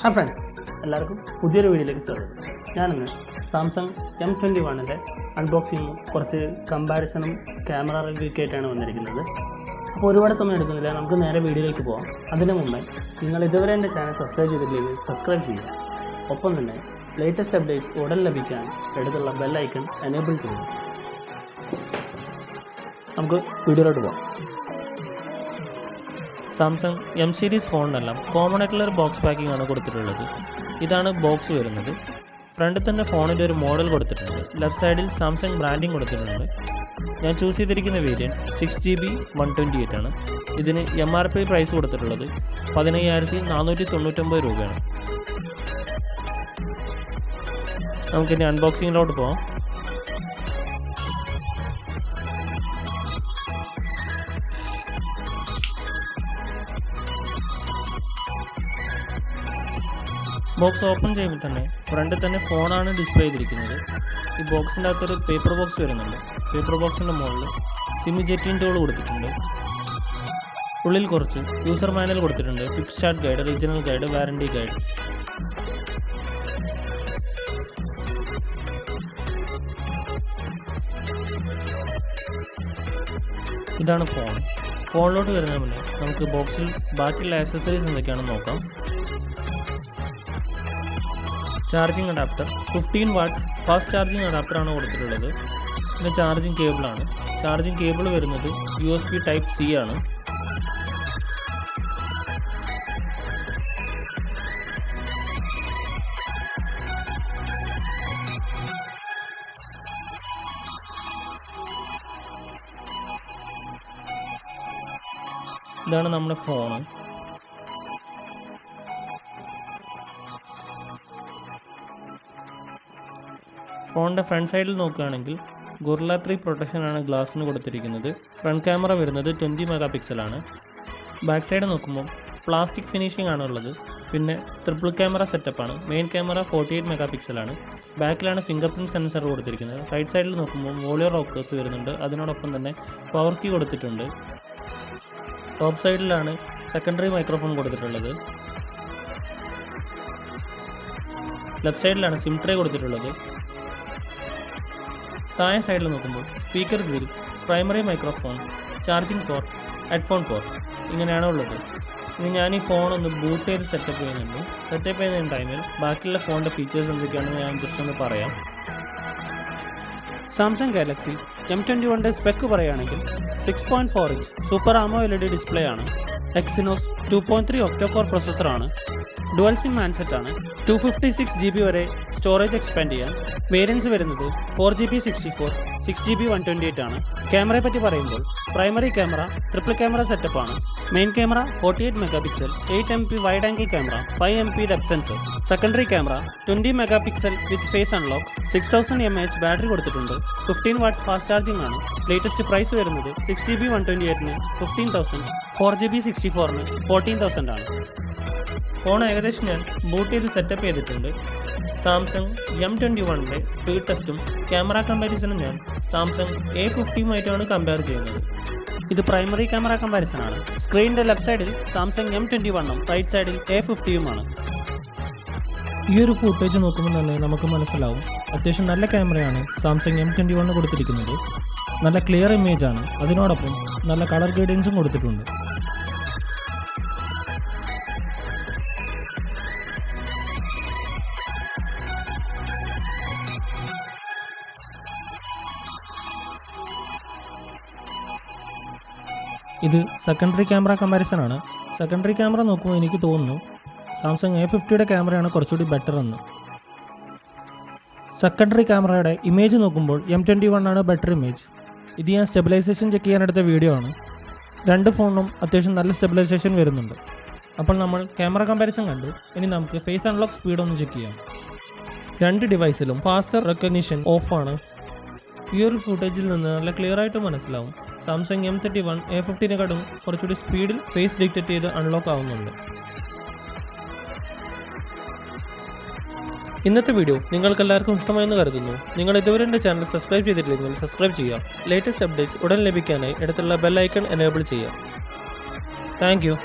Hi friends, എല്ലാവർക്കും പുതിയൊരു വീഡിയോയിലേക്ക് സ്വാഗതം. ഞാനിന്ന് സാംസങ് M21ൻ്റെ അൺബോക്സിങ്ങും കുറച്ച് കമ്പാരിസണും ക്യാമറ റിവ്യൂ ആയിട്ടാണ് വന്നിരിക്കുന്നത്. അപ്പോൾ ഒരുപാട് സമയം എടുക്കുന്നില്ല, നമുക്ക് നേരെ വീഡിയോയിലേക്ക് പോകാം. അതിനു മുമ്പേ നിങ്ങൾ ഇതുവരെ എൻ്റെ ചാനൽ സബ്സ്ക്രൈബ് ചെയ്തിട്ടില്ലെങ്കിൽ സബ്സ്ക്രൈബ് ചെയ്യുക. ഒപ്പം തന്നെ ലേറ്റസ്റ്റ് അപ്ഡേറ്റ്സ് ഉടൻ ലഭിക്കാൻ അടുത്തുള്ള ബെൽ ഐക്കൺ എനേബിൾ ചെയ്യുക. നമുക്ക് വീഡിയോയിലോട്ട് പോകാം. സാംസങ് എം സീരീസ് ഫോണിനെല്ലാം കോമൺ ആയിട്ടുള്ള ഒരു ബോക്സ് പാക്കിംഗ് ആണ് കൊടുത്തിട്ടുള്ളത്. ഇതാണ് ബോക്സ് വരുന്നത്. ഫ്രണ്ടിൽ തന്നെ ഫോണിൻ്റെ ഒരു മോഡൽ കൊടുത്തിട്ടുണ്ട്. ലെഫ്റ്റ് സൈഡിൽ സാംസങ് ബ്രാൻഡിങ് കൊടുത്തിട്ടുണ്ട്. ഞാൻ ചൂസ് ചെയ്തിരിക്കുന്ന വേരിയൻറ്റ് 6GB 128 ആണ്. ഇതിന് MRP പ്രൈസ് കൊടുത്തിട്ടുള്ളത് 15,499 രൂപയാണ്. നമുക്കിനി അൺബോക്സിങ്ങിലോട്ട് പോകാം. ബോക്സ് ഓപ്പൺ ചെയ്യുമ്പോൾ തന്നെ ഫ്രണ്ടിൽ തന്നെ ഫോണാണ് ഡിസ്പ്ലേ ചെയ്തിരിക്കുന്നത്. ഈ ബോക്സിൻ്റെ അകത്തൊരു പേപ്പർ ബോക്സ് വരുന്നുണ്ട്. പേപ്പർ ബോക്സിൻ്റെ മുകളിൽ സിം ജെറ്റിംഗ് ടൂൾ കൊടുത്തിട്ടുണ്ട്. ഉള്ളിൽ കുറച്ച് യൂസർ മാനുവൽ കൊടുത്തിട്ടുണ്ട്. Quick start guide, regional guide, warranty guide. ഇതാണ് ഫോൺ. ഫോണിലോട്ട് വരുന്നതിന് മുന്നേ നമുക്ക് ബോക്സിൽ ബാക്കിയുള്ള ആക്സസറീസ് എന്തൊക്കെയാണെന്ന് നോക്കാം. Charging adapter 15 watts fast charging അഡാപ്റ്ററാണ് കൊടുത്തിട്ടുള്ളത്. പിന്നെ ചാർജിങ് കേബിളാണ്. ചാർജിങ് കേബിൾ വരുന്നത് USB ടൈപ്പ് C ആണ്. ഇതാണ് നമ്മുടെ ഫോണ്. ഫോണിൻ്റെ ഫ്രണ്ട് സൈഡിൽ നോക്കുകയാണെങ്കിൽ ഗൊറില്ല 3 പ്രൊട്ടക്ഷനാണ് ഗ്ലാസിന് കൊടുത്തിരിക്കുന്നത്. ഫ്രണ്ട് ക്യാമറ വരുന്നത് 20 MP ആണ്. ബാക്ക് സൈഡ് നോക്കുമ്പോൾ പ്ലാസ്റ്റിക് ഫിനിഷിംഗ് ആണുള്ളത്. പിന്നെ ട്രിപ്പിൾ ക്യാമറ സെറ്റപ്പാണ്. മെയിൻ ക്യാമറ 48 MP ആണ്. ബാക്കിലാണ് ഫിംഗർ പ്രിൻറ്റ് സെൻസർ കൊടുത്തിരിക്കുന്നത്. റൈറ്റ് സൈഡിൽ നോക്കുമ്പോൾ വോളിയോ റോക്കേഴ്സ് വരുന്നുണ്ട്. അതിനോടൊപ്പം തന്നെ പവർ കീ കൊടുത്തിട്ടുണ്ട്. ടോപ്പ് സൈഡിലാണ് സെക്കൻഡറി മൈക്രോഫോൺ കൊടുത്തിട്ടുള്ളത്. ലെഫ്റ്റ് സൈഡിലാണ് സിം ട്രേ കൊടുത്തിട്ടുള്ളത്. താഴെ സൈഡിൽ നോക്കുമ്പോൾ speaker grill, primary microphone, charging port, headphone port ഇങ്ങനെയാണ് ഉള്ളത്. ഇനി ഞാൻ ഈ ഫോൺ ഒന്ന് ബൂട്ട് ചെയ്ത് സെറ്റപ്പ് ചെയ്യുന്നുണ്ട്. സെറ്റപ്പ് ചെയ്യുന്ന ടൈമിൽ ബാക്കിയുള്ള ഫോണിൻ്റെ ഫീച്ചേഴ്സ് എന്തൊക്കെയാണെന്ന് ഞാൻ ജസ്റ്റ് ഒന്ന് പറയാം. സാംസങ് ഗാലക്സി M21ൻ്റെ സ്പെക്ക് പറയുകയാണെങ്കിൽ 6.4 ഇഞ്ച് സൂപ്പർ AMOLED ഡിസ്പ്ലേ ആണ്. Exynos 2.3 ഒക്ടോകോർ പ്രൊസസ്സറാണ്. ഡുവൽ സിം ഹാൻഡ്സെറ്റ് ആണ്. 256 GB വരെ സ്റ്റോറേജ് എക്സ്പാൻഡ് ചെയ്യാം. വേരിയൻസ് വരുന്നത് 4GB 64, 6GB 128 ആണ്. ക്യാമറയെ പറ്റി പറയുമ്പോൾ primary camera triple camera setup ആണ്. Main camera 48 MP, 8MP wide angle camera, 5MP depth sensor. Secondary camera 20 MP with face unlock. 6000 mAh battery കൊടുത്തിട്ടുണ്ട്. 15 വാട്ട്സ് ഫാസ്റ്റ് ചാർജിംഗ് ആണ്. Latest price വരുന്നത് 6GB 128ന് 15,000, 4GB 64ന് 14,000 ആണ്. Phone ഏകദേശം ഞാൻ boot ചെയ്ത് setup ചെയ്തിട്ടുണ്ട്. Samsung M21ൻ്റെ speed ടെസ്റ്റും ക്യാമറ കമ്പാരിസണും ഞാൻ സാംസങ് A50 കമ്പയർ ചെയ്യുന്നത്. ഇത് പ്രൈമറി ക്യാമറ കമ്പാരിസൺ ആണ്. സ്ക്രീനിൻ്റെ ലെഫ്റ്റ് സൈഡിൽ സാംസങ് M21ഉം റൈറ്റ് സൈഡിൽ A50യുമാണ്. ഈ ഒരു ഫുട്ടേജ് നോക്കുമ്പോൾ തന്നെ നമുക്ക് മനസ്സിലാവും അത്യാവശ്യം നല്ല ക്യാമറയാണ് സാംസങ് M21 കൊടുത്തിരിക്കുന്നത്. നല്ല ക്ലിയർ ഇമേജ് ആണ്. അതിനോടൊപ്പം നല്ല കളർ ഗൈഡൻസും കൊടുത്തിട്ടുണ്ട്. ഇത് സെക്കൻഡറി ക്യാമറ കമ്പാരിസൺ ആണ്. സെക്കൻഡറി ക്യാമറ നോക്കുമ്പോൾ എനിക്ക് തോന്നുന്നു സാംസങ് A50യുടെ ക്യാമറയാണ് കുറച്ചുകൂടി ബെറ്റർ എന്ന്. സെക്കൻഡറി ക്യാമറയുടെ ഇമേജ് നോക്കുമ്പോൾ M21 ആണ് ബെറ്റർ ഇമേജ്. ഇത് ഞാൻ സ്റ്റെബിലൈസേഷൻ ചെക്ക് ചെയ്യാനെടുത്ത വീഡിയോ ആണ്. രണ്ട് ഫോണിനും അത്യാവശ്യം നല്ല സ്റ്റെബിലൈസേഷൻ വരുന്നുണ്ട്. അപ്പോൾ നമ്മൾ ക്യാമറ കമ്പാരിസൺ കണ്ടു. ഇനി നമുക്ക് ഫേസ് അൺലോക്ക് സ്പീഡ് ഒന്ന് ചെക്ക് ചെയ്യാം. രണ്ട് ഡിവൈസിലും ഫാസ്റ്റർ റെക്കഗ്നിഷൻ ഓഫാണ്. ഈ ഒരു ഫുട്ടേജിൽ നിന്ന് നല്ല ക്ലിയർ ആയിട്ട് മനസ്സിലാവും സാംസങ് M31 A50നെക്കാളും കുറച്ചുകൂടി സ്പീഡിൽ ഫേസ് ഡിറ്റക്ട് ചെയ്ത് അൺലോക്ക് ആവുന്നുണ്ട്. ഇന്നത്തെ വീഡിയോ നിങ്ങൾക്ക് എല്ലാവർക്കും ഇഷ്ടമായെന്ന് കരുതുന്നു. നിങ്ങൾ ഇതുവരെ എൻ്റെ ചാനൽ സബ്സ്ക്രൈബ് ചെയ്തിട്ടില്ലെങ്കിൽ സബ്സ്ക്രൈബ് ചെയ്യുക. ലേറ്റസ്റ്റ് അപ്ഡേറ്റ്സ് ഉടൻ ലഭിക്കാനായി അടുത്തുള്ള ബെൽ ഐക്കൺ എനേബിൾ ചെയ്യുക. Thank you.